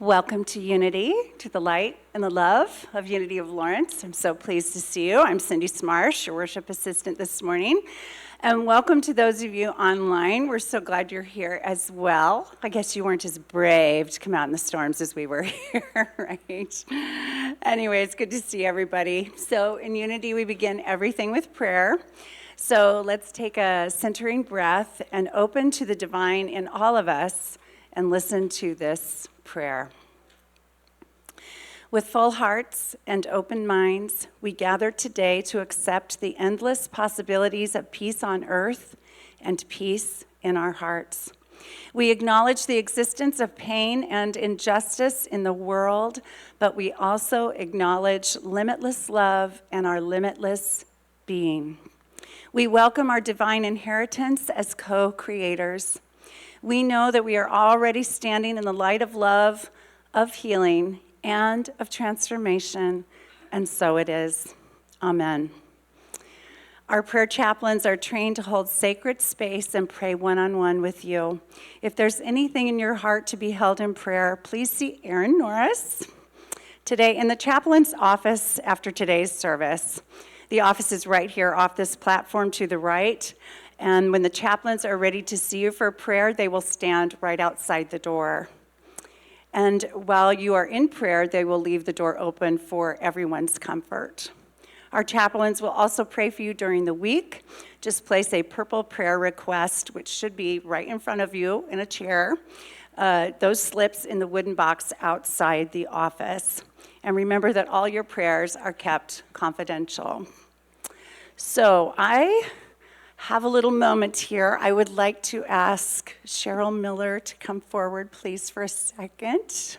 Welcome to Unity, to the light and the love of Unity of Lawrence. I'm so pleased to see you. I'm Cindy Smarsh, your worship assistant this morning. And welcome to those of you online. We're so glad you're here as well. I guess you weren't as brave to come out in the storms as we were here, right? Anyway, it's good to see everybody. So in Unity, we begin everything with prayer. So let's take a centering breath and open to the divine in all of us and listen to this prayer. With full hearts and open minds, we gather today to accept the endless possibilities of peace on earth and peace in our hearts. We acknowledge the existence of pain and injustice in the world, but we also acknowledge limitless love and our limitless being. We welcome our divine inheritance as co-creators. We know that we are already standing in the light of love, of healing, and of transformation, and so it is. Amen. Our prayer chaplains are trained to hold sacred space and pray one-on-one with you. If there's anything in your heart to be held in prayer, please see Aaron Norris today in the chaplain's office after today's service. The office is right here off this platform to the right. And when the chaplains are ready to see you for prayer, they will stand right outside the door. And while you are in prayer, they will leave the door open for everyone's comfort. Our chaplains will also pray for you during the week. Just place a purple prayer request, which should be right in front of you in a chair. Those slips in the wooden box outside the office. And remember that all your prayers are kept confidential. So I have a little moment here. I would like to ask Cheryl Miller to come forward, please, for a second.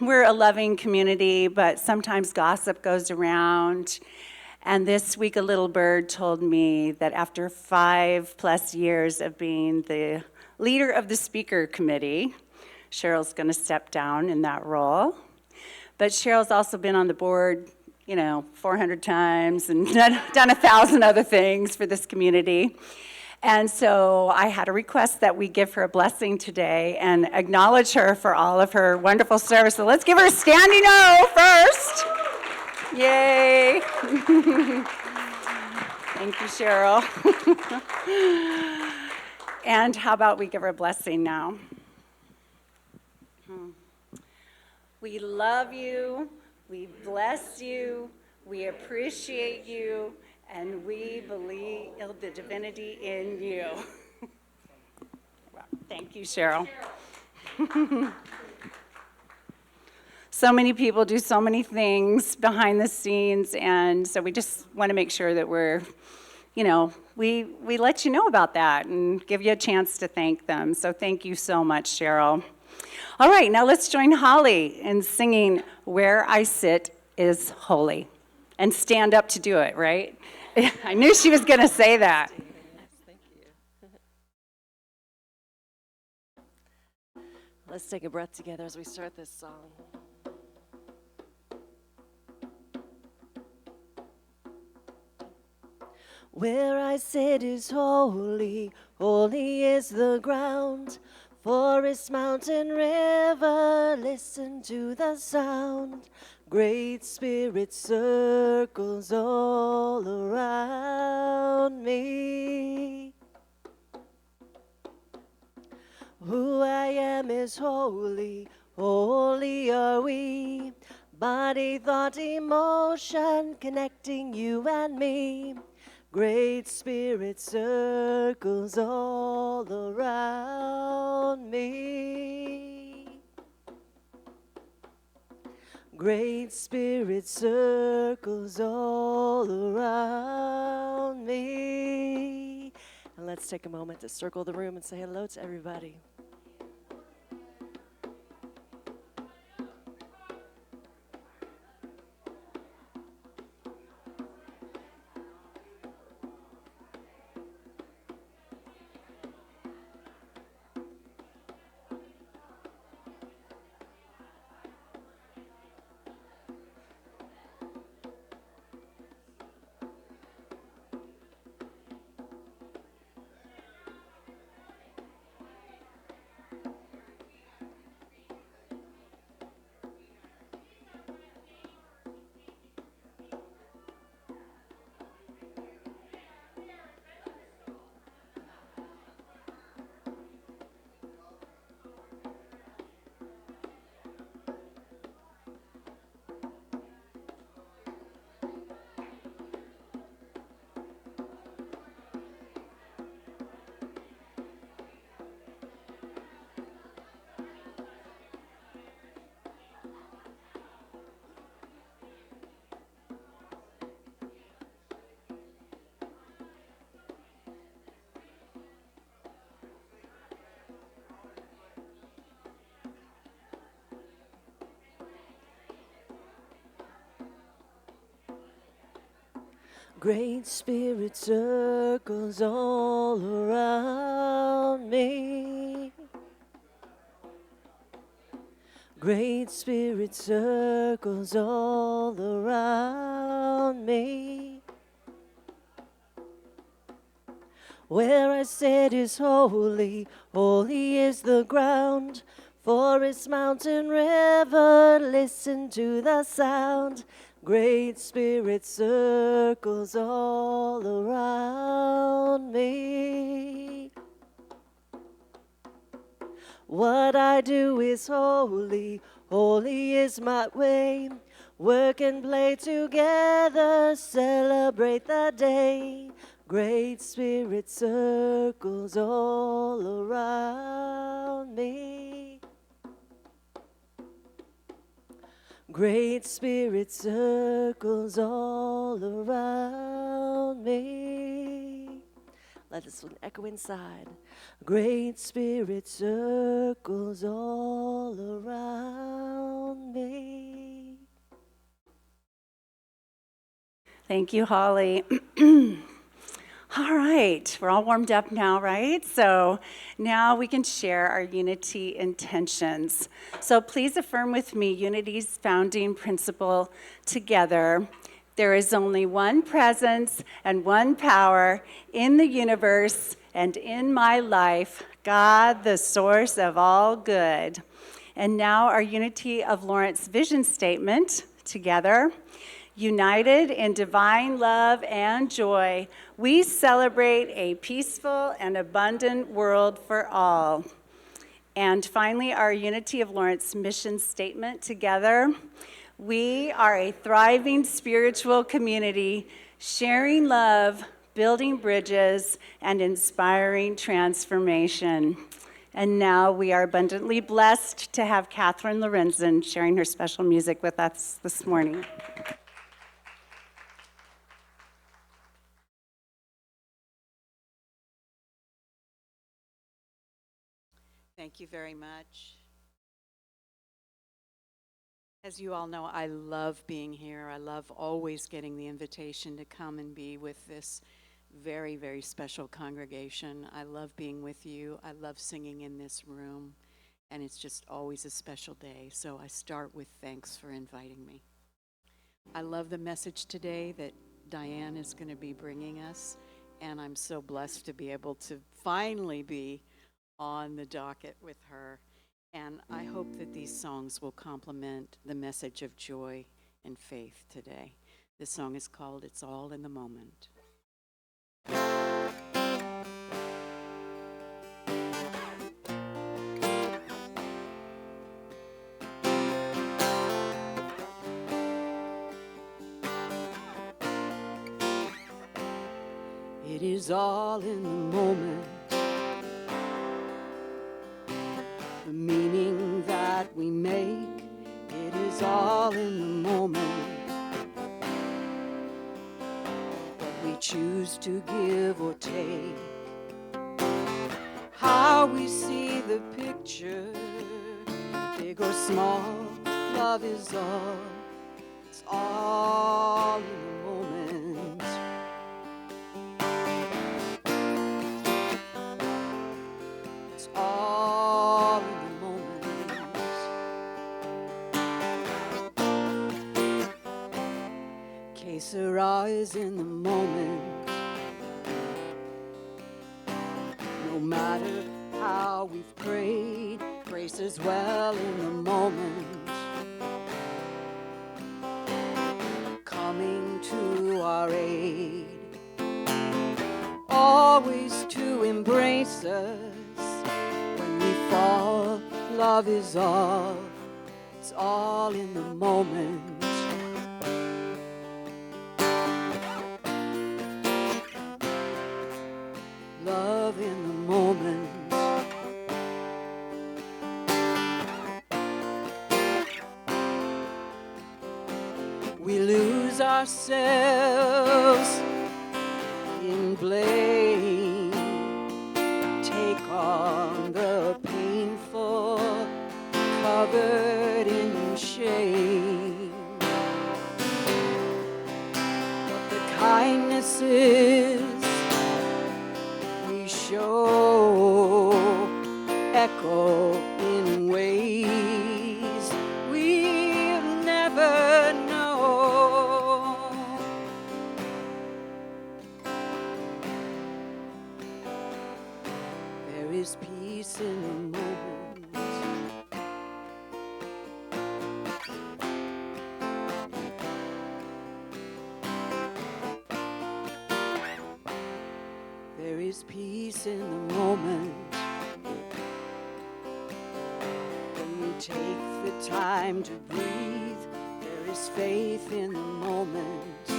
We're a loving community, but sometimes gossip goes around. And this week, a little bird told me that after 5+ years of being the leader of the speaker committee, Cheryl's going to step down in that role. But Cheryl's also been on the board 400 times and done 1,000 other things for this community. And so I had a request that we give her a blessing today and acknowledge her for all of her wonderful service. So let's give her a standing O first. Yay. Thank you, Cheryl. And how about we give her a blessing now? We love you. We bless you, we appreciate you, and we believe in the divinity in you. Well, thank you, Cheryl. So many people do so many things behind the scenes, and so we just want to make sure that we're, we let you know about that and give you a chance to thank them. So thank you so much, Cheryl. All right, now let's join Holly in singing Where I Sit is Holy. And stand up to do it, right? I knew she was going to say that. Yes, thank you. Let's take a breath together as we start this song. Where I sit is holy, holy is the ground. Forest, mountain, river, listen to the sound. Great Spirit circles all around me. Who I am is holy, holy are we. Body, thought, emotion, connecting you and me. Great Spirit circles all around me. Great Spirit circles all around me. And let's take a moment to circle the room and say hello to everybody. Great Spirit circles all around me. Great Spirit circles all around me. Where I sit is holy, holy is the ground. Forest, mountain, river, listen to the sound. Great Spirit circles all around me. What I do is holy, holy is my way. Work and play together, celebrate the day. Great Spirit circles all around me. Great Spirit circles all around me. Let this one echo inside. Great Spirit circles all around me. Thank you, Holly. All right, we're all warmed up now, right? So now we can share our unity intentions. So please affirm with me unity's founding principle together. There is only one presence and one power in the universe and in my life, God, the source of all good. And now our Unity of Lawrence vision statement together. United in divine love and joy, we celebrate a peaceful and abundant world for all. And finally, our Unity of Lawrence mission statement together. We are a thriving spiritual community, sharing love, building bridges, and inspiring transformation. And now we are abundantly blessed to have Catherine Lorenzen sharing her special music with us this morning. Thank you very much. As you all know, I love being here. I love always getting the invitation to come and be with this very, very special congregation. I love being with you. I love singing in this room, and it's just always a special day. So I start with thanks for inviting me. I love the message today that Diane is going to be bringing us, and I'm so blessed to be able to finally be on the docket with her. And I hope that these songs will complement the message of joy and faith today. This song is called It's All in the Moment. It is all in the moment. The meaning that we make, it is all in the moment. What we choose to give or take, how we see the picture, big or small, love is all. It's all in the moment. It's all in the moment. Que sera is in the moment. No matter how we've prayed, grace is well in the moment. Coming to our aid, always to embrace us. When we fall, love is all. It's all in the moment. Love in the moment. We lose ourselves in blame. Take on the painful, covered in shame. But the kindness promises we show echo in ways we'll never know. There is peace in the moment. There is peace in the moment when we take the time to breathe. There is faith in the moment,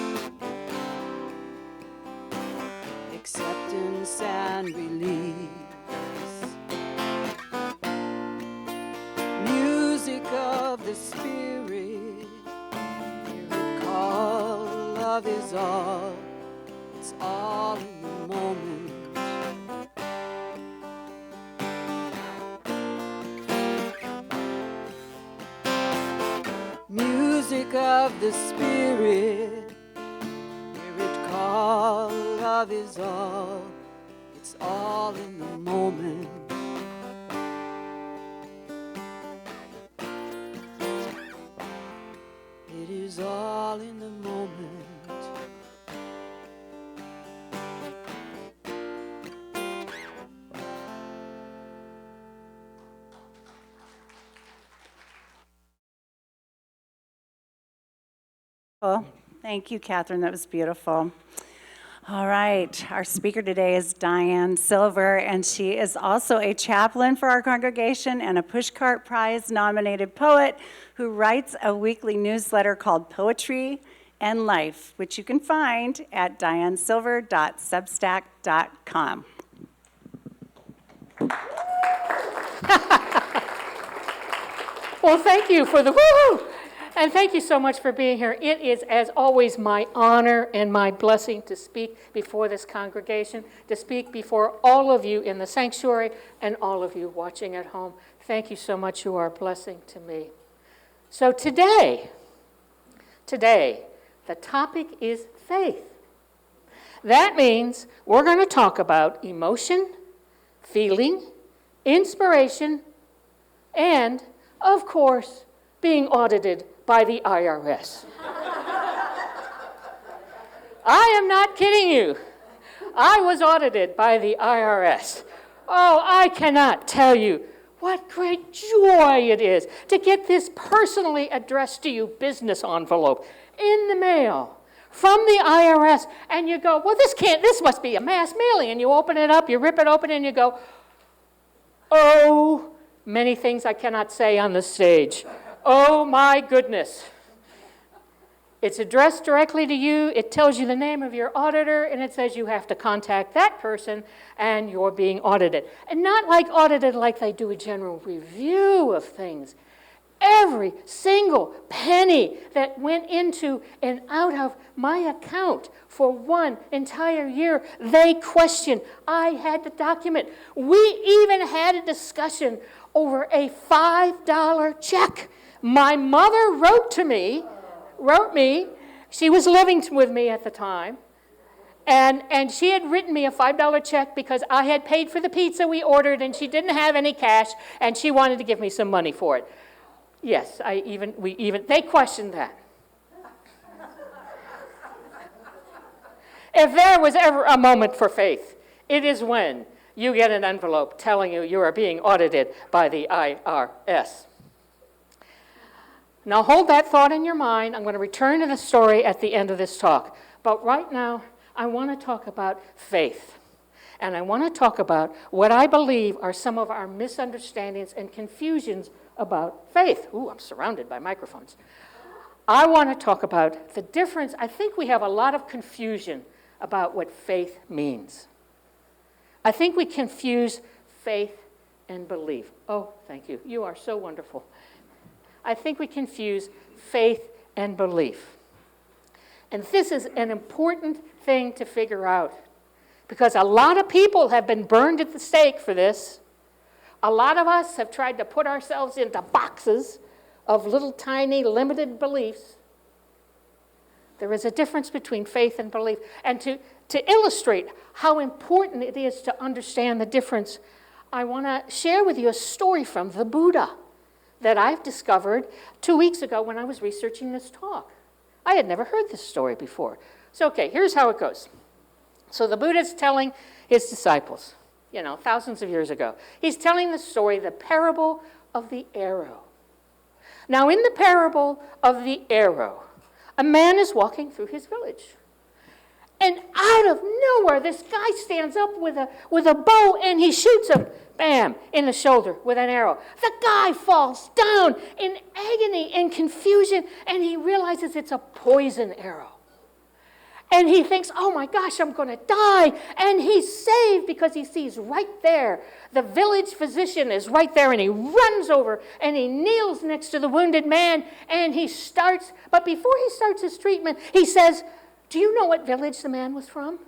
acceptance and release. Music of the spirit, hear it call, love is all. It's all in the moment. Music of the spirit, hear it call, love is all. It's all in the moment. It is all in the moment. Well, thank you, Catherine. That was beautiful. All right, our speaker today is Diane Silver, and she is also a chaplain for our congregation and a Pushcart Prize nominated poet who writes a weekly newsletter called Poetry and Life, which you can find at dianesilver.substack.com. Well, thank you for the woo-hoo. And thank you so much for being here. It is, as always, my honor and my blessing to speak before this congregation, to speak before all of you in the sanctuary and all of you watching at home. Thank you so much. You are a blessing to me. So today, the topic is faith. That means we're going to talk about emotion, feeling, inspiration, and, of course, being audited by the IRS. I am not kidding you. I was audited by the IRS. Oh, I cannot tell you what great joy it is to get this personally addressed to you business envelope in the mail from the IRS. And you go, well, this must be a mass mailing. And you open it up, you rip it open, and you go, oh, many things I cannot say on the stage. Oh my goodness. It's addressed directly to you. It tells you the name of your auditor, and it says you have to contact that person, and you're being audited. And not like audited like they do a general review of things. Every single penny that went into and out of my account for one entire year, they questioned. I had the document. We even had a discussion over a $5 check. My mother wrote me, she was living with me at the time, and she had written me a $5 check because I had paid for the pizza we ordered and she didn't have any cash and she wanted to give me some money for it. Yes, they questioned that. If there was ever a moment for faith, it is when you get an envelope telling you you are being audited by the IRS. Now hold that thought in your mind. I'm going to return to the story at the end of this talk. But right now, I want to talk about faith. And I want to talk about what I believe are some of our misunderstandings and confusions about faith. Ooh, I'm surrounded by microphones. I want to talk about the difference. I think we have a lot of confusion about what faith means. I think we confuse faith and belief. Oh, thank you. You are so wonderful. I think we confuse faith and belief. And this is an important thing to figure out because a lot of people have been burned at the stake for this. A lot of us have tried to put ourselves into boxes of little tiny limited beliefs. There is a difference between faith and belief. And to illustrate how important it is to understand the difference, I want to share with you a story from the Buddha that I've discovered 2 weeks ago when I was researching this talk. I had never heard this story before. So, okay, here's how it goes. So the Buddha's telling his disciples, thousands of years ago. He's telling the story, the parable of the arrow. Now, in the parable of the arrow, a man is walking through his village. And out of nowhere, this guy stands up with a bow and he shoots him, bam, in the shoulder with an arrow. The guy falls down in agony and confusion, and he realizes it's a poison arrow. And he thinks, oh my gosh, I'm going to die. And he's saved because he sees right there, the village physician is right there, and he runs over and he kneels next to the wounded man, and but before he starts his treatment, he says, do you know what village the man was from?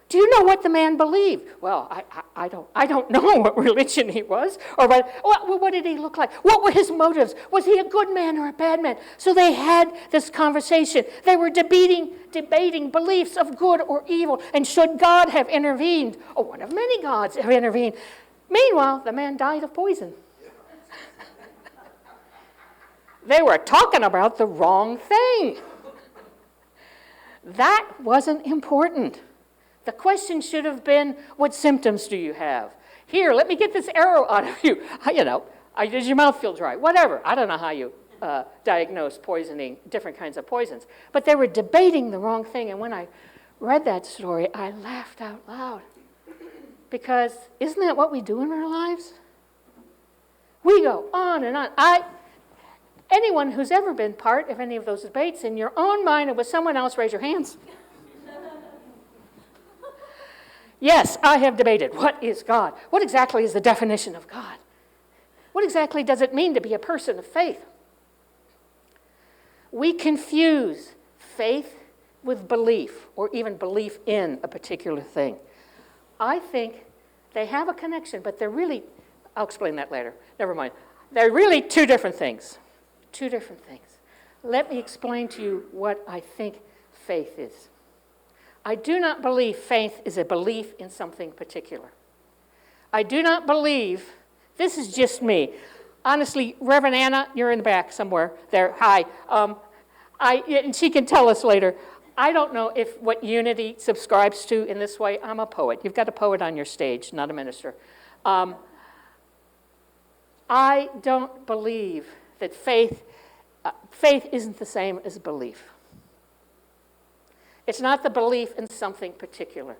Do you know what the man believed? Well, I don't know what religion he was, or what did he look like? What were his motives? Was he a good man or a bad man? So they had this conversation. They were debating beliefs of good or evil, and should God have intervened? Oh, one of many gods have intervened. Meanwhile, the man died of poison. They were talking about the wrong thing. That wasn't important. The question should have been, what symptoms do you have? Here, let me get this arrow out of you. Does your mouth feel dry? Whatever. I don't know how you diagnose poisoning, different kinds of poisons. But they were debating the wrong thing. And when I read that story, I laughed out loud. Because isn't that what we do in our lives? We go on and on. Anyone who's ever been part of any of those debates in your own mind or with someone else, raise your hands. Yes, I have debated. What is God? What exactly is the definition of God? What exactly does it mean to be a person of faith? We confuse faith with belief, or even belief in a particular thing. I think they have a connection, but they're really, I'll explain that later. Never mind. They're really two different things. Two different things. Let me explain to you what I think faith is. I do not believe faith is a belief in something particular. I do not believe, this is just me. Honestly, Reverend Anna, you're in the back somewhere there. Hi. And she can tell us later. I don't know if what Unity subscribes to in this way. I'm a poet. You've got a poet on your stage, not a minister. I don't believe that faith isn't the same as belief. It's not the belief in something particular.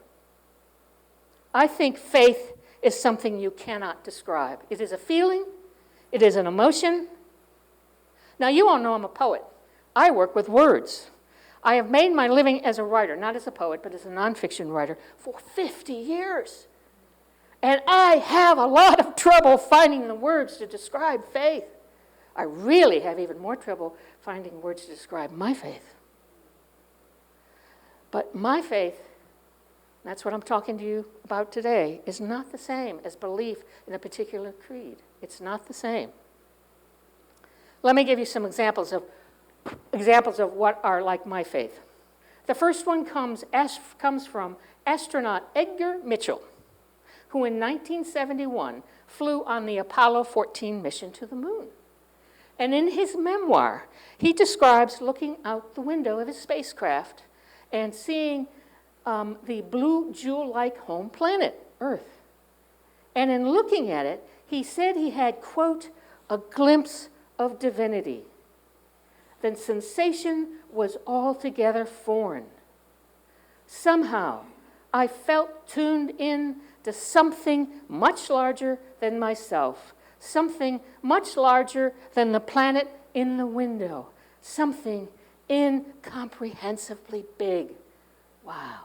I think faith is something you cannot describe. It is a feeling. It is an emotion. Now, you all know I'm a poet. I work with words. I have made my living as a writer, not as a poet, but as a nonfiction writer, for 50 years. And I have a lot of trouble finding the words to describe faith. I really have even more trouble finding words to describe my faith. But my faith, that's what I'm talking to you about today, is not the same as belief in a particular creed. It's not the same. Let me give you some examples of what are like my faith. The first one comes from astronaut Edgar Mitchell, who in 1971 flew on the Apollo 14 mission to the moon. And in his memoir, he describes looking out the window of his spacecraft and seeing the blue jewel-like home planet, Earth. And in looking at it, he said he had, quote, a glimpse of divinity. The sensation was altogether foreign. Somehow, I felt tuned in to something much larger than myself, something much larger than the planet in the window, something incomprehensibly big. Wow.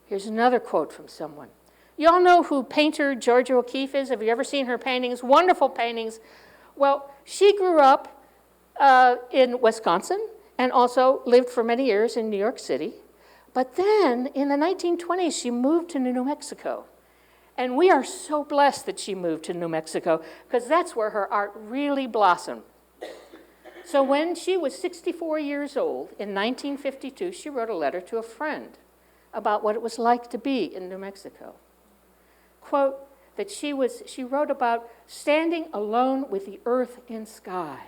Here's another quote from someone. You all know who painter Georgia O'Keeffe is? Have you ever seen her paintings? Wonderful paintings. Well, she grew up in Wisconsin and also lived for many years in New York City. But then in the 1920s, she moved to New Mexico. And we are so blessed that she moved to New Mexico because that's where her art really blossomed. So when she was 64 years old, in 1952, she wrote a letter to a friend about what it was like to be in New Mexico. Quote, that she wrote about standing alone with the earth and sky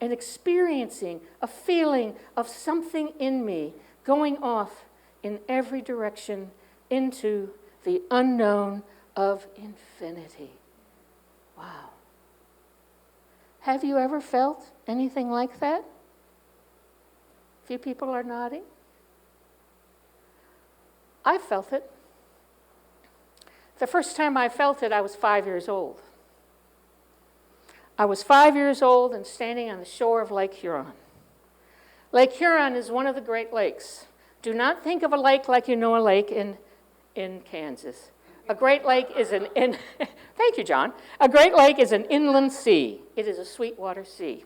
and experiencing a feeling of something in me going off in every direction into the unknown of infinity. Wow. Have you ever felt anything like that? A few people are nodding. I felt it. The first time I felt it, I was 5 years old. I was 5 years old and standing on the shore of Lake Huron. Lake Huron is one of the Great Lakes. Do not think of a lake like you know a lake in Kansas. A Great Lake is thank you, John. A Great Lake is an inland sea. It is a sweetwater sea.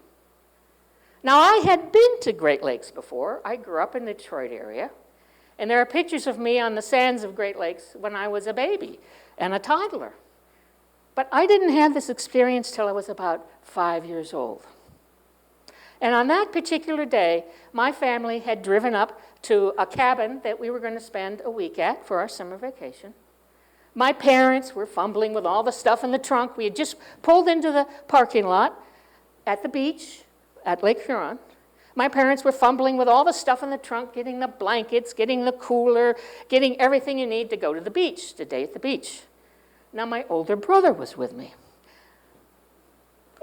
Now, I had been to Great Lakes before. I grew up in the Detroit area. And there are pictures of me on the sands of Great Lakes when I was a baby and a toddler. But I didn't have this experience till I was about 5 years old. And on that particular day, my family had driven up to a cabin that we were going to spend a week at for our summer vacation. My parents were fumbling with all the stuff in the trunk. We had just pulled into the parking lot at the beach at Lake Huron. My parents were fumbling with all the stuff in the trunk, getting the blankets, getting the cooler, getting everything you need to go to the beach, to day at the beach. Now, my older brother was with me.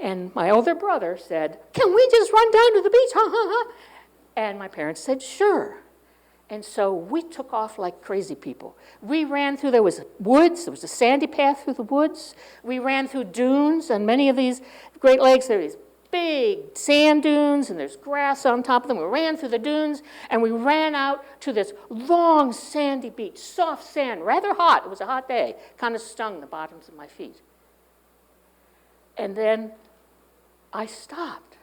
And my older brother said, "Can we just run down to the beach? Ha, ha, ha." And my parents said, "Sure." And so we took off like crazy people. We ran through, there was woods, there was a sandy path through the woods. We ran through dunes on many of these Great Lakes. There are these big sand dunes, and there's grass on top of them. We ran through the dunes, and we ran out to this long sandy beach, soft sand, rather hot. It was a hot day, kind of stung the bottoms of my feet. And then I stopped.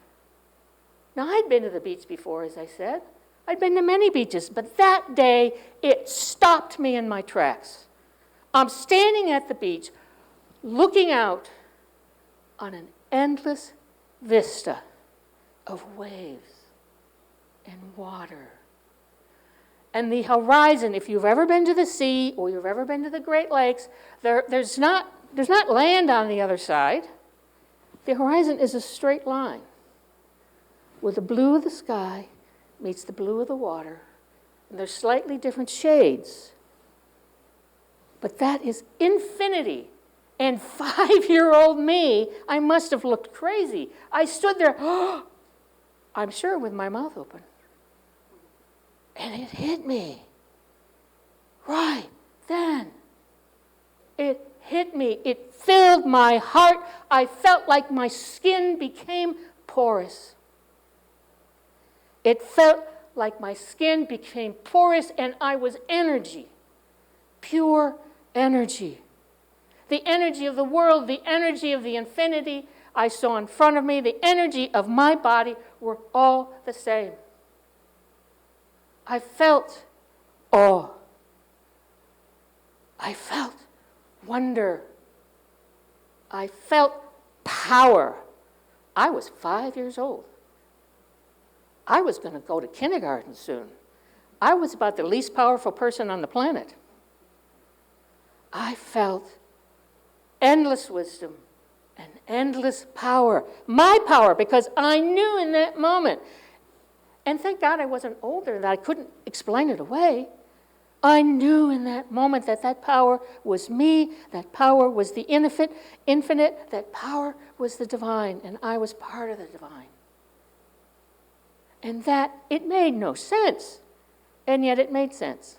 Now, I'd been to the beach before, as I said. I'd been to many beaches, but that day, it stopped me in my tracks. I'm standing at the beach, looking out on an endless vista of waves and water. And the horizon, if you've ever been to the sea or you've ever been to the Great Lakes, there's not land on the other side. The horizon is a straight line where the blue of the sky meets the blue of the water, and there's slightly different shades. But that is infinity. And 5-year-old me, I must have looked crazy. I stood there, I'm sure, with my mouth open. And it hit me. Right then. It hit me. It filled my heart. I felt like my skin became porous. It felt like my skin became porous and I was energy. Pure energy. The energy of the world, the energy of the infinity I saw in front of me, the energy of my body were all the same. I felt awe. I felt wonder. I felt power. I was 5 years old. I was going to go to kindergarten soon. I was about the least powerful person on the planet. I felt endless wisdom and endless power. My power, because I knew in that moment, and thank God I wasn't older, that I couldn't explain it away. I knew in that moment that that power was me, that power was the infinite, that power was the divine, and I was part of the divine. And that, it made no sense, and yet it made sense.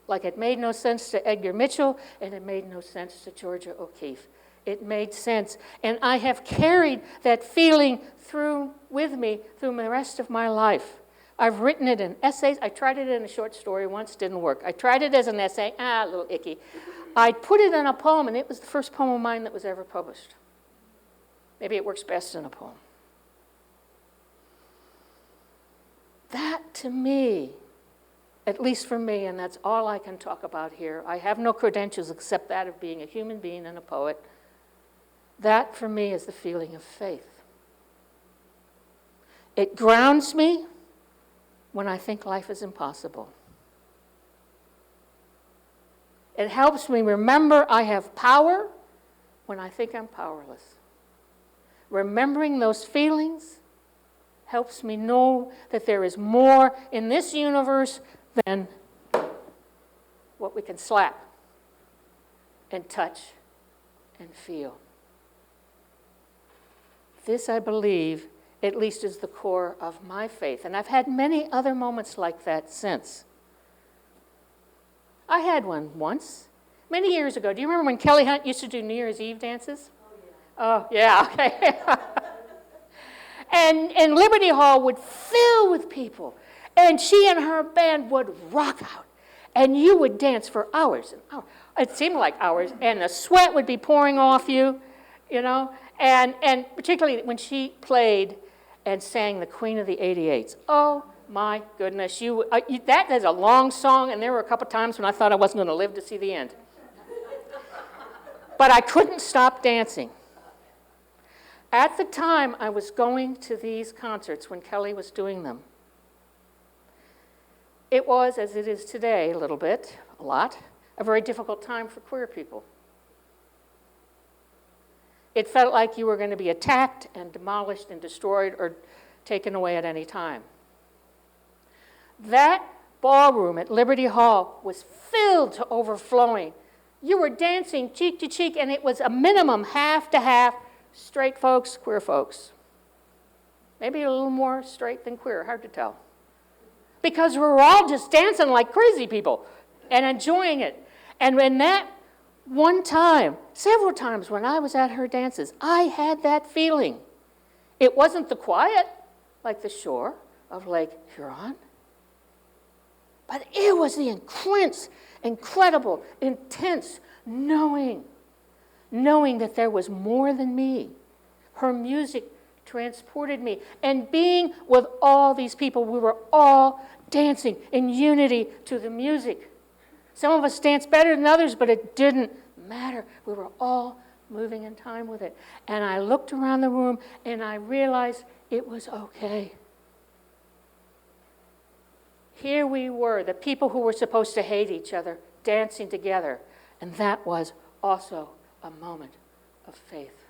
Like it made no sense to Edgar Mitchell, and it made no sense to Georgia O'Keeffe. It made sense. And I have carried that feeling with me through the rest of my life. I've written it in essays. I tried it in a short story once, didn't work. I tried it as an essay, a little icky. I put it in a poem, and it was the first poem of mine that was ever published. Maybe it works best in a poem. That, to me, at least for me, and that's all I can talk about here, I have no credentials except that of being a human being and a poet. That, for me, is the feeling of faith. It grounds me when I think life is impossible. It helps me remember I have power when I think I'm powerless. Remembering those feelings helps me know that there is more in this universe than what we can slap and touch and feel. This, I believe, at least is the core of my faith. And I've had many other moments like that since. I had one once, many years ago. Do you remember when Kelly Hunt used to do New Year's Eve dances? Oh, yeah, okay. and Liberty Hall would fill with people. And she and her band would rock out. And you would dance for hours and hours. It seemed like hours. And the sweat would be pouring off you, you know. And particularly when she played and sang the Queen of the 88s. Oh, my goodness. That is a long song, and there were a couple times when I thought I wasn't going to live to see the end. But I couldn't stop dancing. At the time I was going to these concerts when Kelly was doing them, it was, as it is today a little bit, a lot, a very difficult time for queer people. It felt like you were going to be attacked and demolished and destroyed or taken away at any time. That ballroom at Liberty Hall was filled to overflowing. You were dancing cheek to cheek, and it was a minimum half to half, straight folks, queer folks. Maybe a little more straight than queer, hard to tell. Because we were all just dancing like crazy people and enjoying it. And when that one time, several times when I was at her dances, I had that feeling. It wasn't the quiet, like the shore of Lake Huron, but it was the incredible, intense knowing that there was more than me. Her music transported me. And being with all these people, we were all dancing in unity to the music. Some of us danced better than others, but it didn't matter. We were all moving in time with it. And I looked around the room and I realized it was okay. Here we were, the people who were supposed to hate each other, dancing together. And that was also a moment of faith.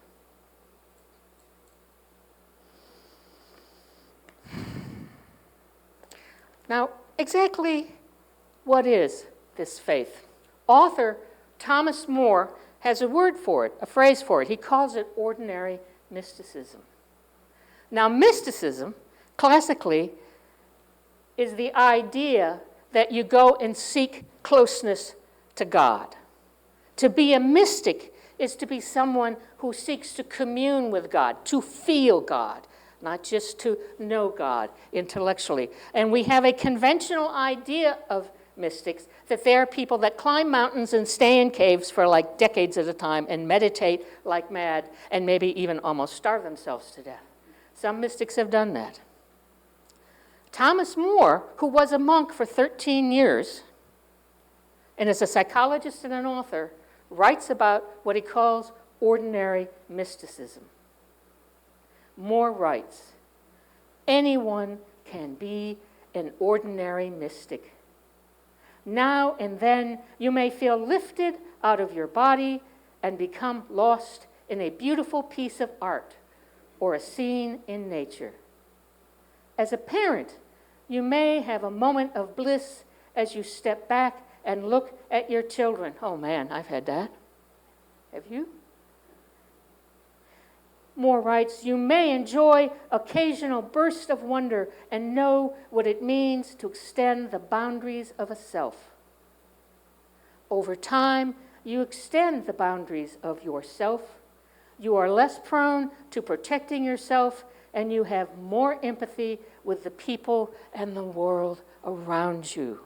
Now, exactly what is this faith? Author Thomas More has a word for it, a phrase for it. He calls it ordinary mysticism. Now, mysticism, classically, is the idea that you go and seek closeness to God. To be a mystic is to be someone who seeks to commune with God, to feel God, not just to know God intellectually. And we have a conventional idea of mystics that they are people that climb mountains and stay in caves for like decades at a time and meditate like mad and maybe even almost starve themselves to death. Some mystics have done that. Thomas More, who was a monk for 13 years and is a psychologist and an author, writes about what he calls ordinary mysticism. More writes, anyone can be an ordinary mystic. Now and then you may feel lifted out of your body and become lost in a beautiful piece of art or a scene in nature. As a parent, you may have a moment of bliss as you step back and look at your children. Oh man, I've had that. Have you? More writes, you may enjoy occasional bursts of wonder and know what it means to extend the boundaries of a self. Over time, you extend the boundaries of yourself. You are less prone to protecting yourself, and you have more empathy with the people and the world around you.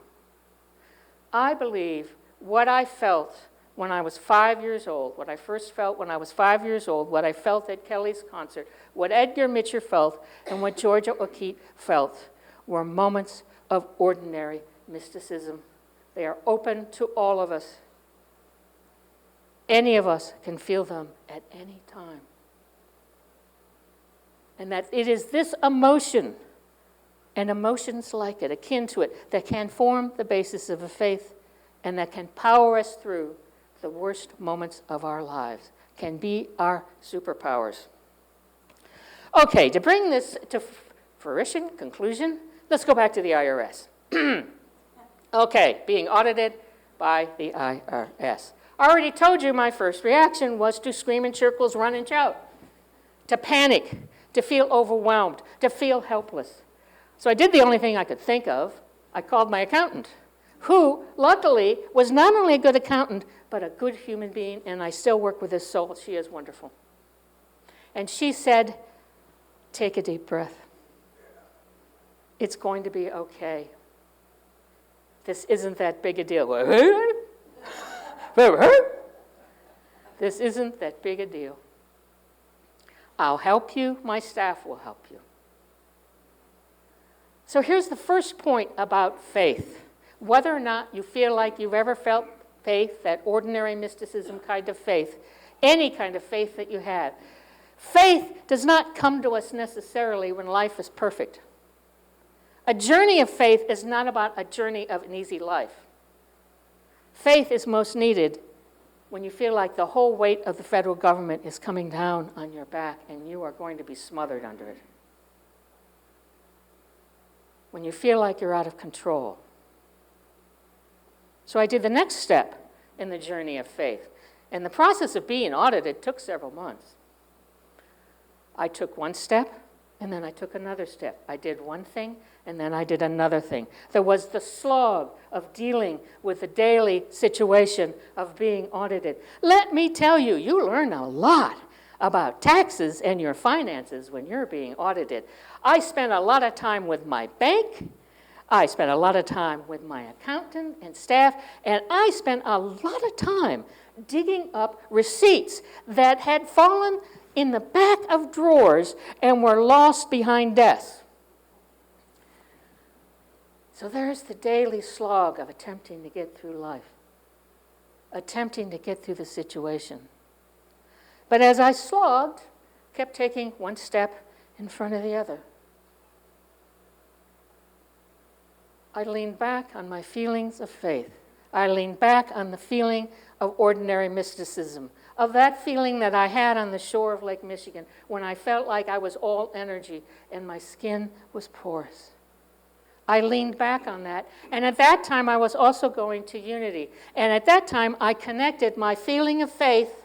I believe what I felt when I was 5 years old, what I first felt when I was 5 years old, what I felt at Kelly's concert, what Edgar Mitchell felt, and what Georgia O'Keeffe felt were moments of ordinary mysticism. They are open to all of us. Any of us can feel them at any time. And that it is this emotion and emotions like it, akin to it, that can form the basis of a faith and that can power us through the worst moments of our lives, can be our superpowers. Okay, to bring this to fruition, conclusion, let's go back to the IRS. Okay, being audited by the IRS. I already told you my first reaction was to scream in circles, run and shout, to panic, to feel overwhelmed, to feel helpless. So I did the only thing I could think of. I called my accountant, who luckily was not only a good accountant, but a good human being, and I still work with this soul. She is wonderful. And she said, take a deep breath. It's going to be okay. This isn't that big a deal. This isn't that big a deal. I'll help you. My staff will help you. So here's the first point about faith. Whether or not you feel like you've ever felt faith, that ordinary mysticism kind of faith, any kind of faith that you have, faith does not come to us necessarily when life is perfect. A journey of faith is not about a journey of an easy life. Faith is most needed when you feel like the whole weight of the federal government is coming down on your back and you are going to be smothered under it. When you feel like you're out of control. So I did the next step in the journey of faith. And the process of being audited took several months. I took one step, and then I took another step. I did one thing, and then I did another thing. There was the slog of dealing with the daily situation of being audited. Let me tell you, you learn a lot about taxes and your finances when you're being audited. I spent a lot of time with my bank. I spent a lot of time with my accountant and staff, and I spent a lot of time digging up receipts that had fallen in the back of drawers and were lost behind desks. So there's the daily slog of attempting to get through life, attempting to get through the situation. But as I slogged, kept taking one step in front of the other. I leaned back on my feelings of faith. I leaned back on the feeling of ordinary mysticism, of that feeling that I had on the shore of Lake Michigan when I felt like I was all energy and my skin was porous. I leaned back on that. And at that time, I was also going to Unity. And at that time, I connected my feeling of faith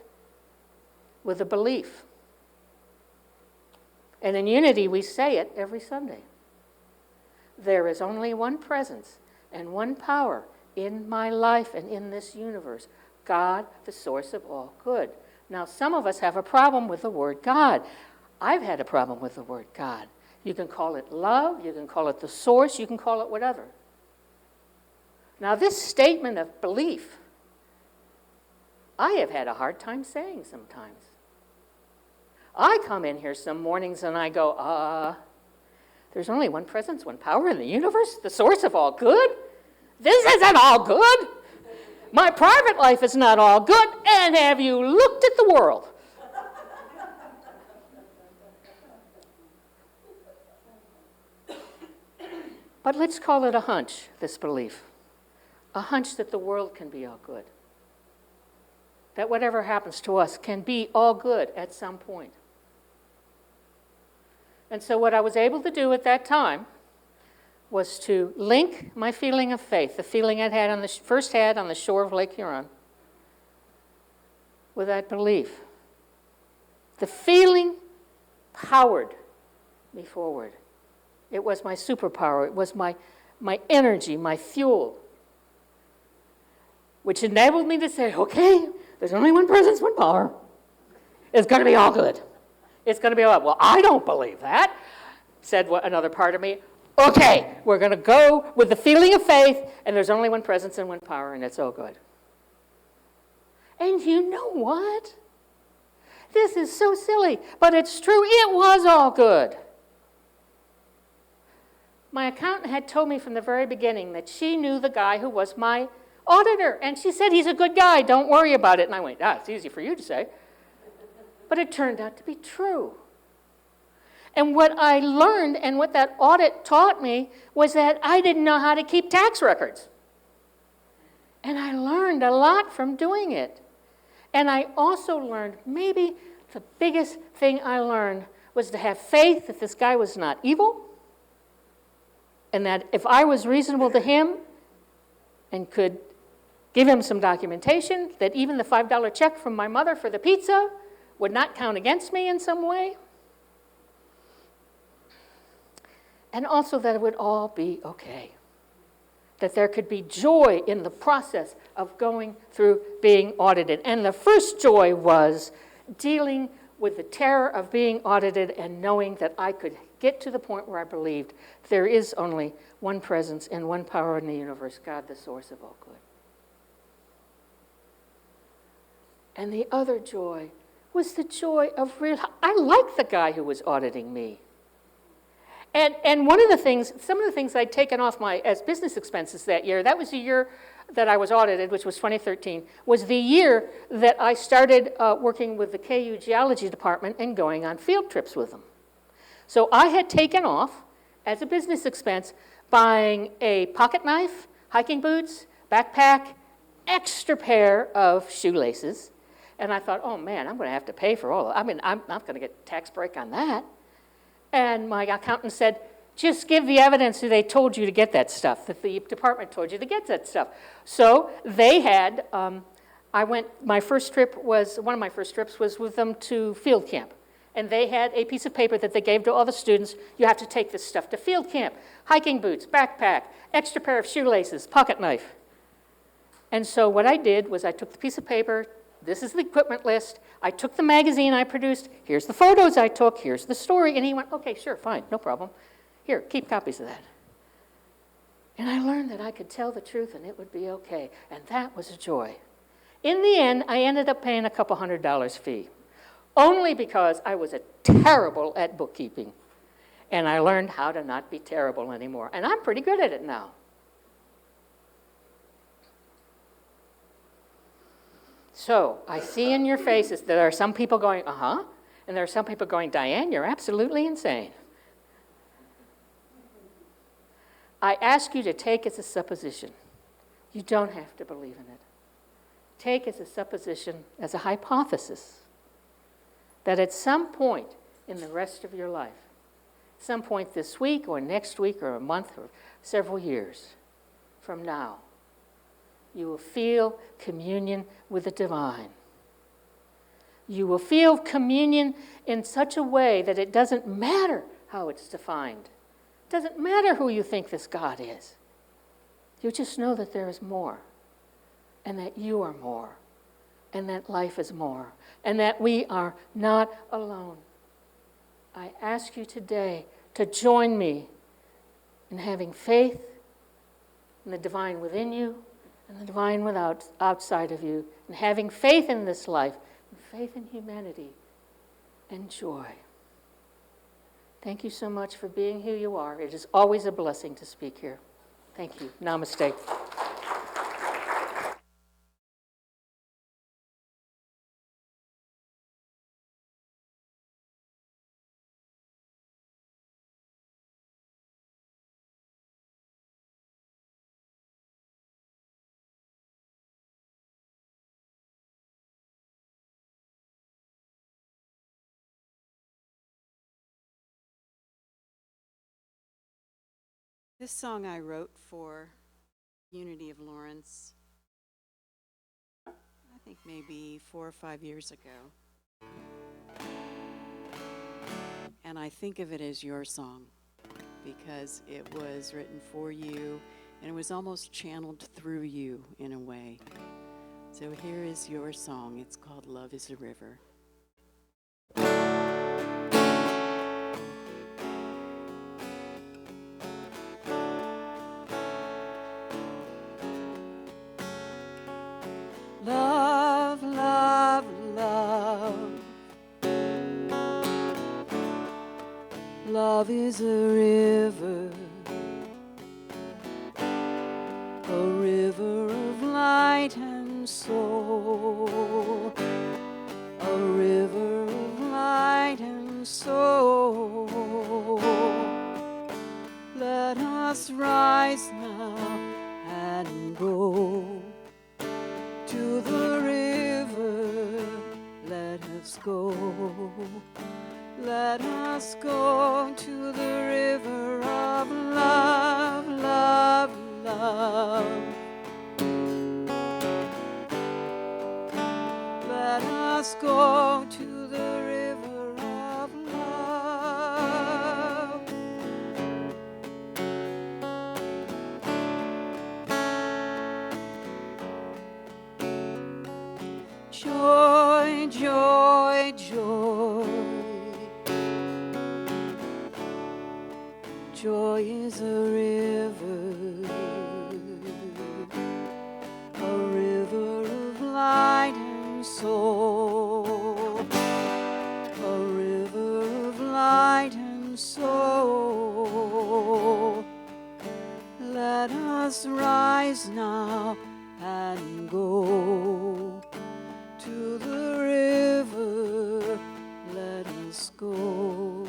with a belief. And in Unity, we say it every Sunday. There is only one presence and one power in my life and in this universe, God, the source of all good. Now, some of us have a problem with the word God. I've had a problem with the word God. You can call it love, you can call it the source, you can call it whatever. Now, this statement of belief, I have had a hard time saying sometimes. I come in here some mornings and I go, there's only one presence, one power in the universe, the source of all good? This isn't all good. My private life is not all good, and have you looked at the world? But let's call it a hunch, this belief. A hunch that the world can be all good. That whatever happens to us can be all good at some point. And so what I was able to do at that time was to link my feeling of faith, the feeling I'd had first had on the shore of Lake Huron, with that belief. The feeling powered me forward. It was my superpower. It was my energy, my fuel, which enabled me to say, okay, there's only one presence, one power. It's going to be all good. It's going to be all right. Well, I don't believe that, said another part of me. Okay, we're going to go with the feeling of faith, and there's only one presence and one power, and it's all good. And you know what? This is so silly, but it's true. It was all good. My accountant had told me from the very beginning that she knew the guy who was my auditor, and she said, he's a good guy, don't worry about it. And I went, it's easy for you to say. But it turned out to be true. And what I learned and what that audit taught me was that I didn't know how to keep tax records. And I learned a lot from doing it. And I also learned, maybe the biggest thing I learned was to have faith that this guy was not evil, and that if I was reasonable to him and could give him some documentation, that even the $5 check from my mother for the pizza would not count against me in some way. And also that it would all be okay. That there could be joy in the process of going through being audited. And the first joy was dealing with the terror of being audited and knowing that I could get to the point where I believed there is only one presence and one power in the universe, God, the source of all good. And the other joy was the joy of real, I liked the guy who was auditing me. And one of the things, some of the things I'd taken off as business expenses that year, that was the year that I was audited, which was 2013, was the year that I started working with the KU Geology Department and going on field trips with them. So I had taken off, as a business expense, buying a pocket knife, hiking boots, backpack, extra pair of shoelaces, and I thought, oh man, I'm going to have to pay for all of it. I mean, I'm not going to get a tax break on that. And my accountant said, just give the evidence that they told you to get that stuff, that the department told you to get that stuff. So they had, one of my first trips was with them to field camp. And they had a piece of paper that they gave to all the students. You have to take this stuff to field camp. Hiking boots, backpack, extra pair of shoelaces, pocket knife. And so what I did was I took the piece of paper, this is the equipment list, I took the magazine I produced, here's the photos I took, here's the story, and he went, okay, sure, fine, no problem. Here, keep copies of that. And I learned that I could tell the truth and it would be okay, and that was a joy. In the end, I ended up paying a couple $100 fee, only because I was terrible at bookkeeping, and I learned how to not be terrible anymore, and I'm pretty good at it now. So I see in your faces that there are some people going, uh-huh, and there are some people going, Diane, you're absolutely insane. I ask you to take as a supposition. You don't have to believe in it. Take as a supposition, as a hypothesis, that at some point in the rest of your life, some point this week or next week or a month or several years from now, you will feel communion with the divine. You will feel communion in such a way that it doesn't matter how it's defined. It doesn't matter who you think this God is. You just know that there is more, and that you are more, and that life is more, and that we are not alone. I ask you today to join me in having faith in the divine within you and the divine outside of you, and having faith in this life, and faith in humanity, and joy. Thank you so much for being who you are. It is always a blessing to speak here. Thank you. Namaste. This song I wrote for Unity of Lawrence, I think maybe 4 or 5 years ago. And I think of it as your song because it was written for you and it was almost channeled through you in a way. So here is your song. It's called Love is a River. Love, love, love. Love is a river of light and soul, a river of light and soul. rise now and go to the river. Let us go. Let us go to the river of love, love, love. Let us go to the river of love. Joy, joy, joy. Joy is a river of light and soul, a river of light and soul. Let us rise now and go to the river. Let us go.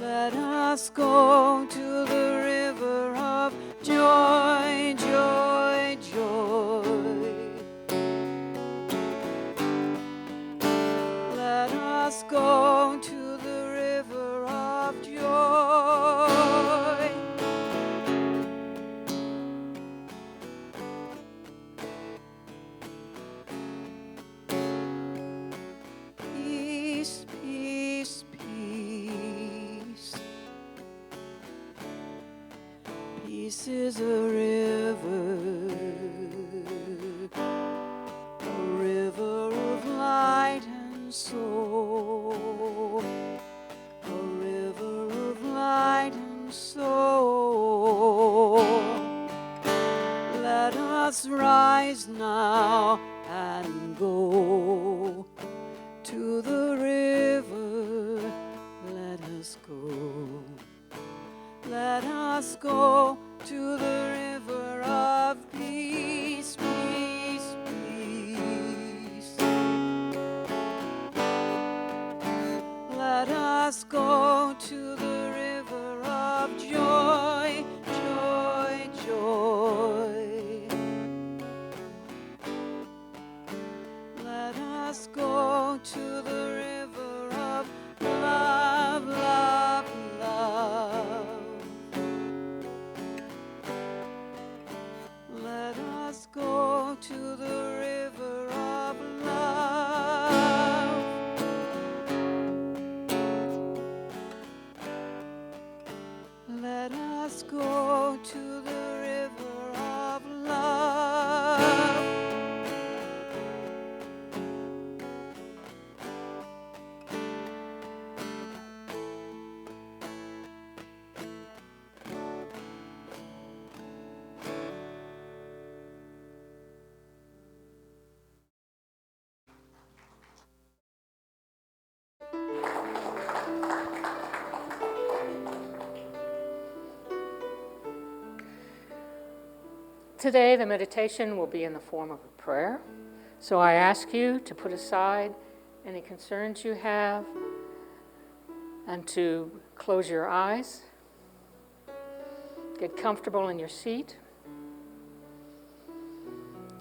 Let us go to the river of joy, joy, joy. Let us go to the river of joy. Peace, peace, peace. Peace is a river of light and soul, a river of light and soul. Let us rise now and go to the river. Let us go. Let us go to the river of peace, peace, peace. Let us go to the river of joy, joy, joy. Let us go to the river of love, love, love. Let us go to the river of love. Let us go to the river of love. Today, the meditation will be in the form of a prayer. So I ask you to put aside any concerns you have and to close your eyes. Get comfortable in your seat.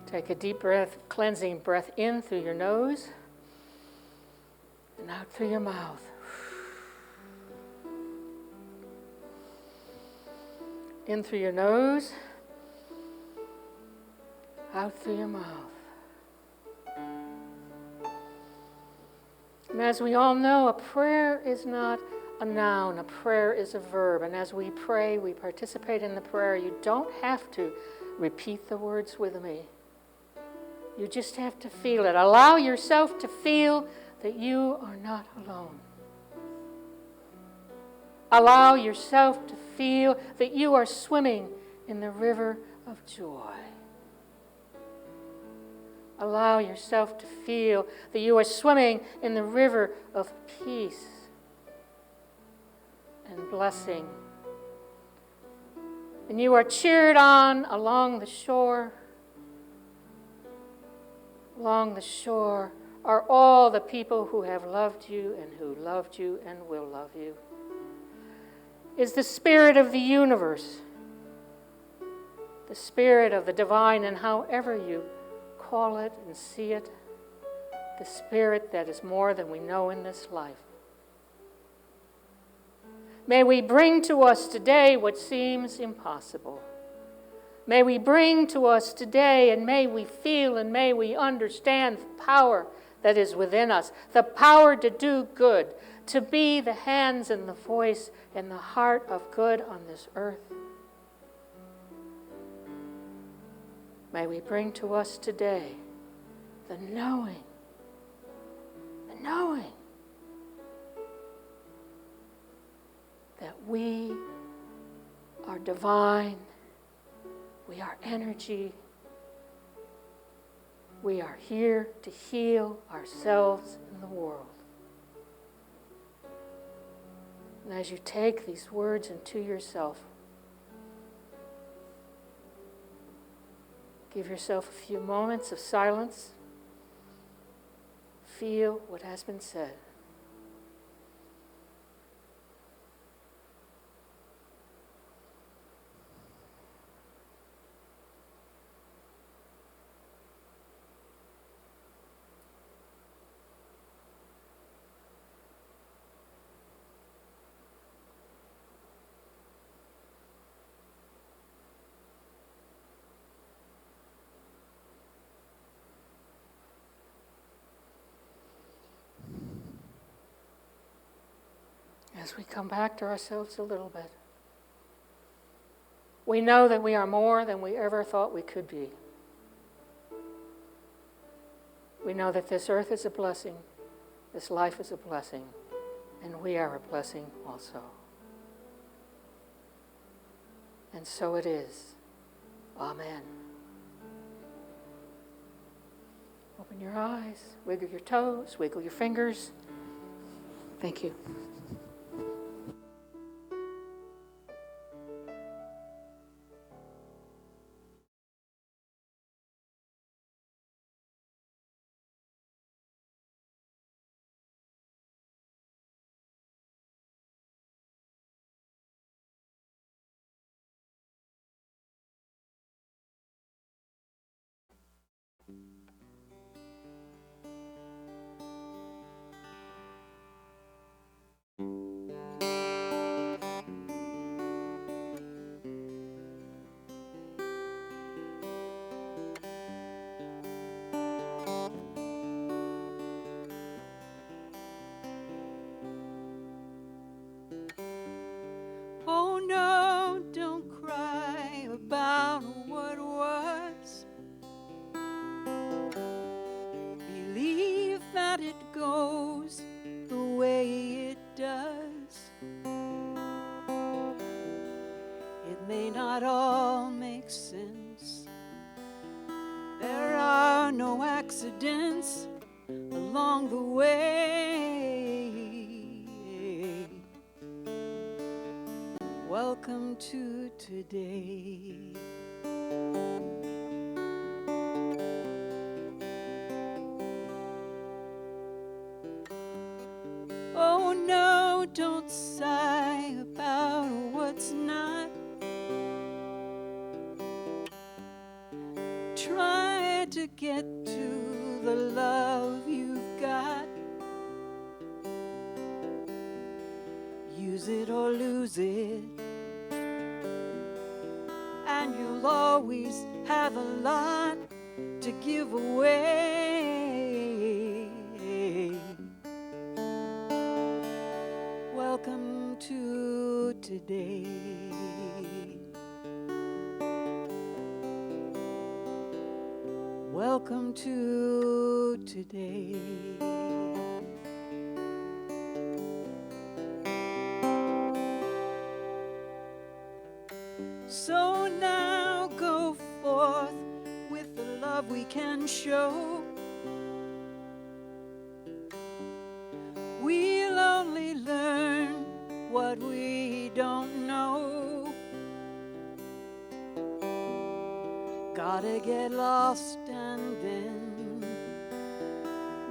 Take a deep breath, cleansing breath in through your nose and out through your mouth. In through your nose, out through your mouth. And as we all know, a prayer is not a noun, a prayer is a verb. And as we pray, we participate in the prayer. You don't have to repeat the words with me. You just have to feel it. Allow yourself to feel that you are not alone. Allow yourself to feel that you are swimming in the river of joy. Allow yourself to feel that you are swimming in the river of peace and blessing. And you are cheered on along the shore. Along the shore are all the people who have loved you and who loved you and will love you. Is the spirit of the universe the Spirit of the divine, and however you call it and see it, the Spirit that is more than we know in this life. May we bring to us today what seems impossible. May we bring to us today, and may we feel and may we understand the power that is within us, the power to do good, to be the hands and the voice and the heart of good on this earth. May we bring to us today the knowing that we are divine, we are energy, we are here to heal ourselves and the world. And as you take these words into yourself, give yourself a few moments of silence. Feel what has been said. As we come back to ourselves a little bit, we know that we are more than we ever thought we could be. We know that this earth is a blessing, this life is a blessing, and we are a blessing also. And so it is. Amen. Open your eyes, wiggle your toes, wiggle your fingers. Thank you. Oh no, don't cry about what was. Believe that it goes the way it does. It may not all make sense. There are no accidents along the way. Welcome to today. Oh no, don't sigh about what's not. Try to get to the love you've got. Use it or lose it, and you'll always have a lot to give away. Welcome to today. Welcome to today. So now go forth with the love we can show. We'll only learn what we don't know. Gotta get lost and then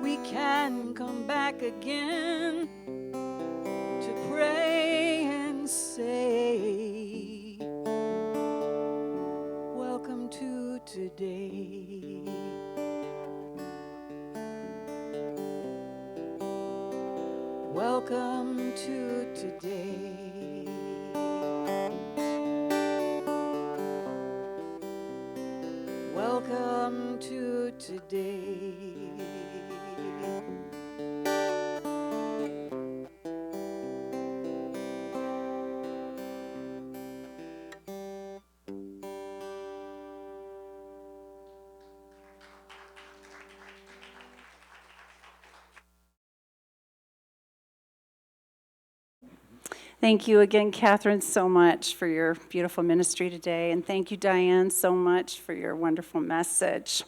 we can come back again to pray and say, today. Welcome to today. Welcome to today. Thank you again, Catherine, so much for your beautiful ministry today. And thank you, Diane, so much for your wonderful message.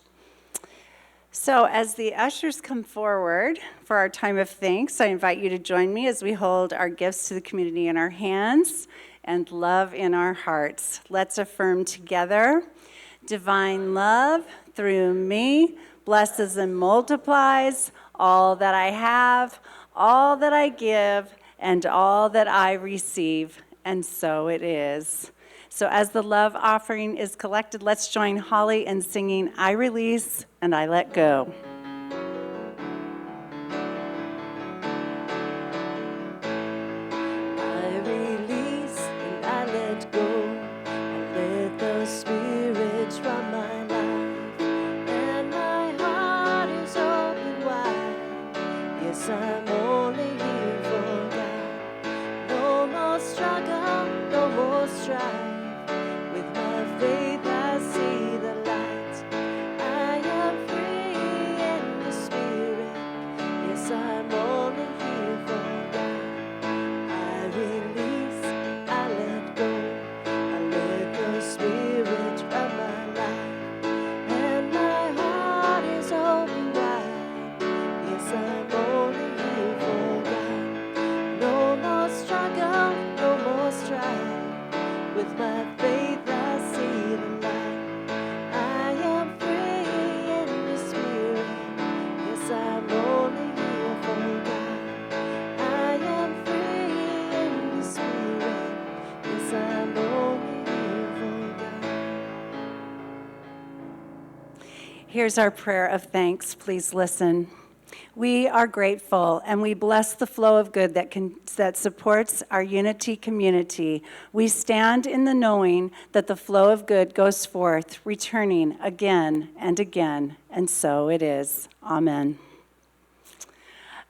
So as the ushers come forward for our time of thanks, I invite you to join me as we hold our gifts to the community in our hands and love in our hearts. Let's affirm together, divine love through me blesses and multiplies all that I have, all that I give, and all that I receive, and so it is. So as the love offering is collected, let's join Holly in singing, I Release and I Let Go. I release and I let go. I let the Spirit run my life, and my heart is open wide. Yes, I'm only here for God. No more struggle, no more strife. With my faith, I see the light. I am free in the Spirit. Yes, I'm only here for God. I release, I let go. I let the Spirit run my life, and my heart is open wide. Yes, I'm only here for God. No more struggle, no more strife. With my faith, I see the light. I am free in the Spirit. Yes, I'm only here for God. I am free in the Spirit. Yes, I'm only here for God. Here's our prayer of thanks. Please listen. We are grateful and we bless the flow of good that supports our unity community. We stand in the knowing that the flow of good goes forth, returning again and again, and so it is. Amen.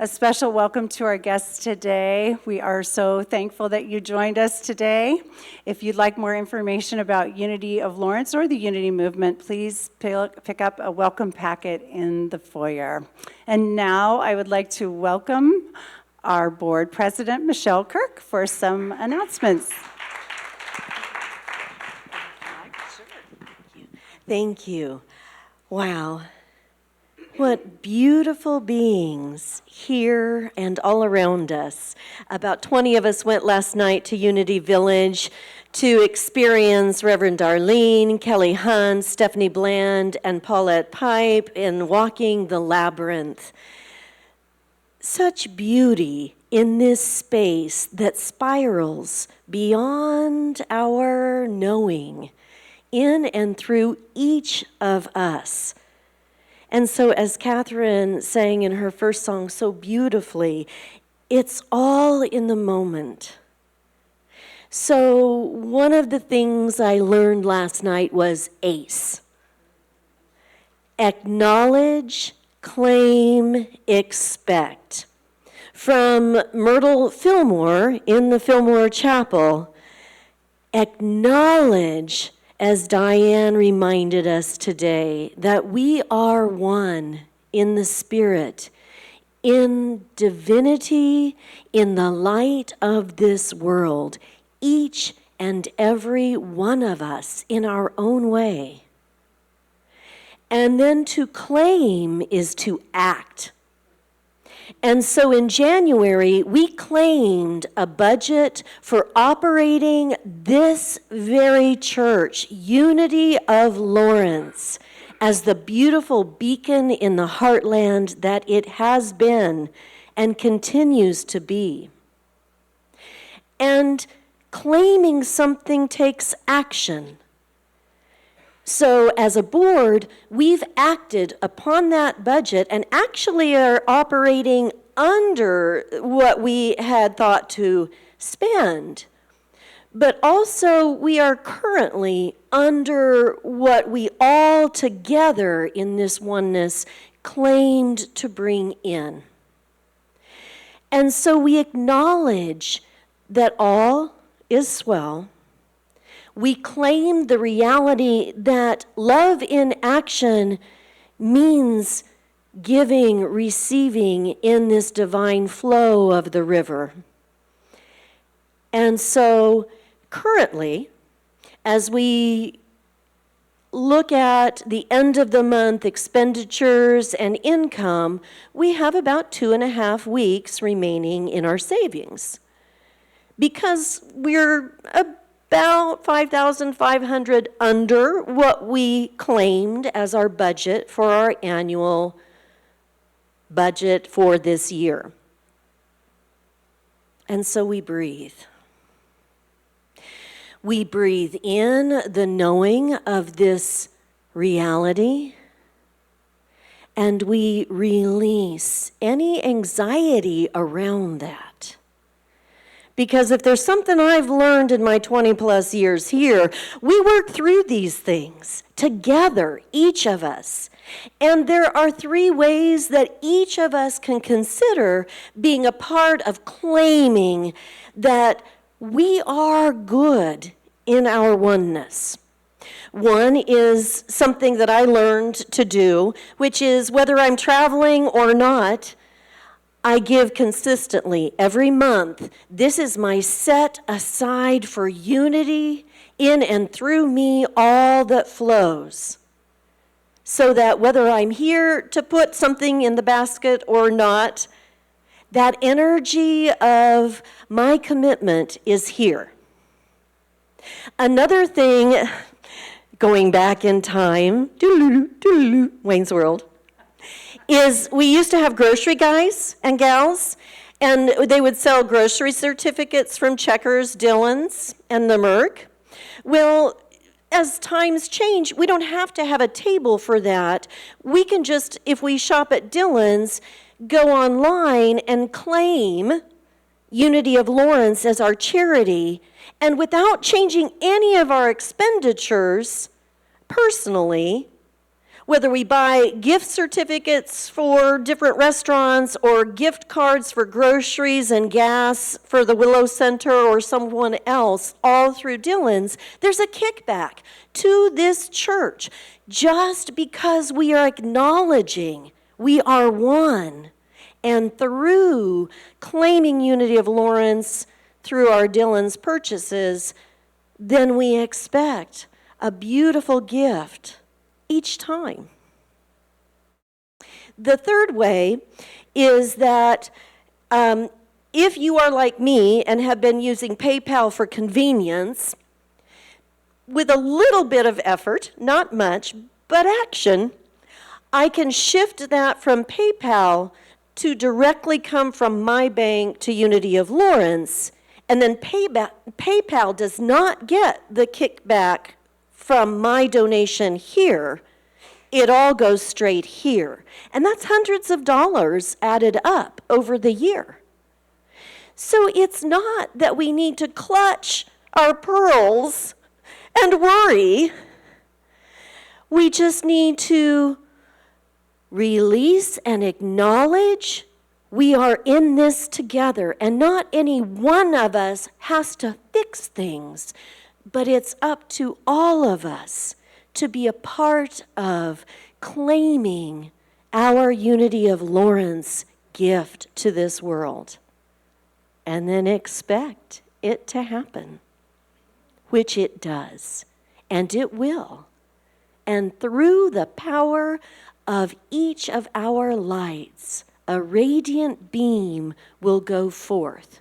A special welcome to our guests today. We are so thankful that you joined us today. If you'd like more information about Unity of Lawrence or the Unity Movement, please pick up a welcome packet in the foyer. And now I would like to welcome our board president, Michelle Kirk, for some announcements. Thank you. Wow. What beautiful beings here and all around us. About 20 of us went last night to Unity Village to experience Reverend Darlene, Kelly Hunt, Stephanie Bland, and Paulette Pipe in Walking the Labyrinth. Such beauty in this space that spirals beyond our knowing, in and through each of us. And so, as Catherine sang in her first song so beautifully, it's all in the moment. So, one of the things I learned last night was ACE. Acknowledge, claim, expect. From Myrtle Fillmore in the Fillmore Chapel, acknowledge, as Diane reminded us today, that we are one in the Spirit, in divinity, in the light of this world, each and every one of us in our own way. And then to claim is to act. And so in January, we claimed a budget for operating this very church, Unity of Lawrence, as the beautiful beacon in the heartland that it has been and continues to be. And claiming something takes action. So as a board, we've acted upon that budget and actually are operating under what we had thought to spend. But also, we are currently under what we all together in this oneness claimed to bring in. And so we acknowledge that all is swell. We claim the reality that love in action means giving, receiving in this divine flow of the river. And so currently, as we look at the end of the month expenditures and income, we have about 2.5 weeks remaining in our savings because we're about 5,500 under what we claimed as our budget for our annual budget for this year. And so we breathe. We breathe in the knowing of this reality, and we release any anxiety around that. Because if there's something I've learned in my 20 plus years here, we work through these things together, each of us. And there are 3 ways that each of us can consider being a part of claiming that we are good in our oneness. One is something that I learned to do, which is whether I'm traveling or not, I give consistently every month. This is my set aside for unity in and through me, all that flows. So that whether I'm here to put something in the basket or not, that energy of my commitment is here. Another thing, going back in time, Wayne's World, is we used to have grocery guys and gals, and they would sell grocery certificates from Checkers, Dillon's, and the Merck. Well, as times change, we don't have to have a table for that. We can just, if we shop at Dillon's, go online and claim Unity of Lawrence as our charity, and without changing any of our expenditures personally, whether we buy gift certificates for different restaurants or gift cards for groceries and gas for the Willow Center or someone else, all through Dillon's, there's a kickback to this church just because we are acknowledging we are one. And through claiming Unity of Lawrence through our Dillon's purchases, then we expect a beautiful gift each time. The third way is that if you are like me and have been using PayPal for convenience, with a little bit of effort, not much, but action, I can shift that from PayPal to directly come from my bank to Unity of Lawrence, and then PayPal does not get the kickback from my donation here. It all goes straight here. And that's hundreds of dollars added up over the year. So it's not that we need to clutch our pearls and worry. We just need to release and acknowledge we are in this together, and not any one of us has to fix things, but it's up to all of us to be a part of claiming our Unity of Lawrence gift to this world, and then expect it to happen, which it does, and it will. And through the power of each of our lights, a radiant beam will go forth.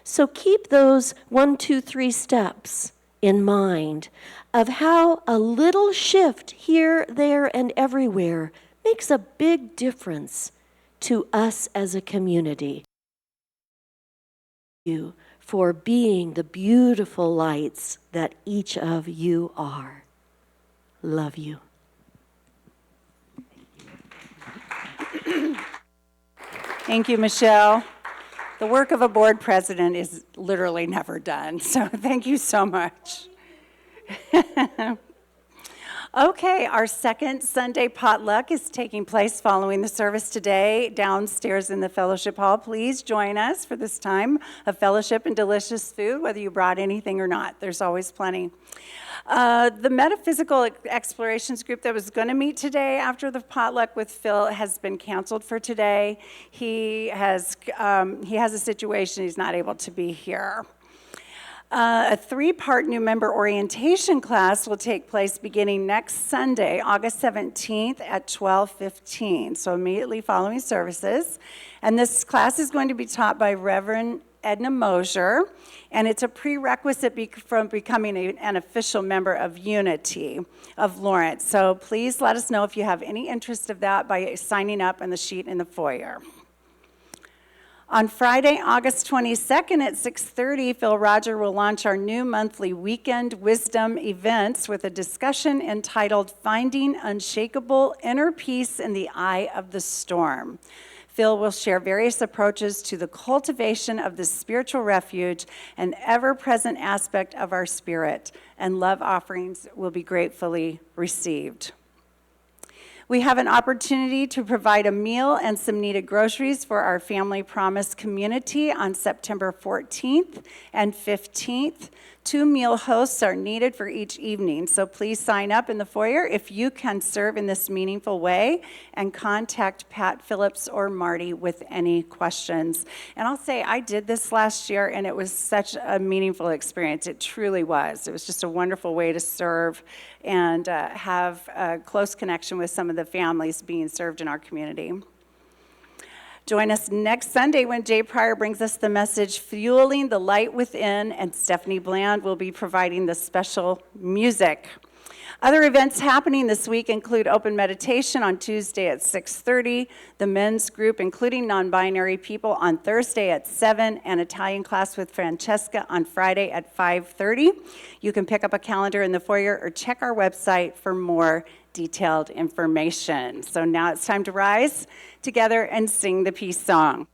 So keep those 1, 2, 3 steps in mind of how a little shift here, there, and everywhere makes a big difference to us as a community. Thank you for being the beautiful lights that each of you are. Love you. Thank you, Michelle. The work of a board president is literally never done, so thank you so much. Okay, our second Sunday potluck is taking place following the service today downstairs in the fellowship hall. Please join us for this time of fellowship and delicious food, whether you brought anything or not. There's always plenty. The metaphysical explorations group that was going to meet today after the potluck with Phil has been canceled for today. He has a situation, he's not able to be here. A 3-part new member orientation class will take place beginning next Sunday, August 17th at 12:15, so immediately following services. And this class is going to be taught by Reverend Edna Mosier, and it's a prerequisite from becoming an official member of Unity of Lawrence. So please let us know if you have any interest of that by signing up on the sheet in the foyer. On Friday, August 22nd at 6:30, Phil Roger will launch our new monthly Weekend Wisdom events with a discussion entitled Finding Unshakable Inner Peace in the Eye of the Storm. Phil will share various approaches to the cultivation of the spiritual refuge, an ever-present aspect of our spirit, and love offerings will be gratefully received. We have an opportunity to provide a meal and some needed groceries for our Family Promise community on September 14th and 15th. 2 meal hosts are needed for each evening, so please sign up in the foyer if you can serve in this meaningful way, and contact Pat Phillips or Marty with any questions. And I'll say, I did this last year, and it was such a meaningful experience. It truly was. It was just a wonderful way to serve and have a close connection with some of the families being served in our community. Join us next Sunday when Jay Pryor brings us the message, Fueling the Light Within, and Stephanie Bland will be providing the special music. Other events happening this week include open meditation on Tuesday at 6:30, the men's group, including non-binary people, on Thursday at 7, and Italian class with Francesca on Friday at 5:30. You can pick up a calendar in the foyer or check our website for more detailed information. So now it's time to rise together and sing the peace song.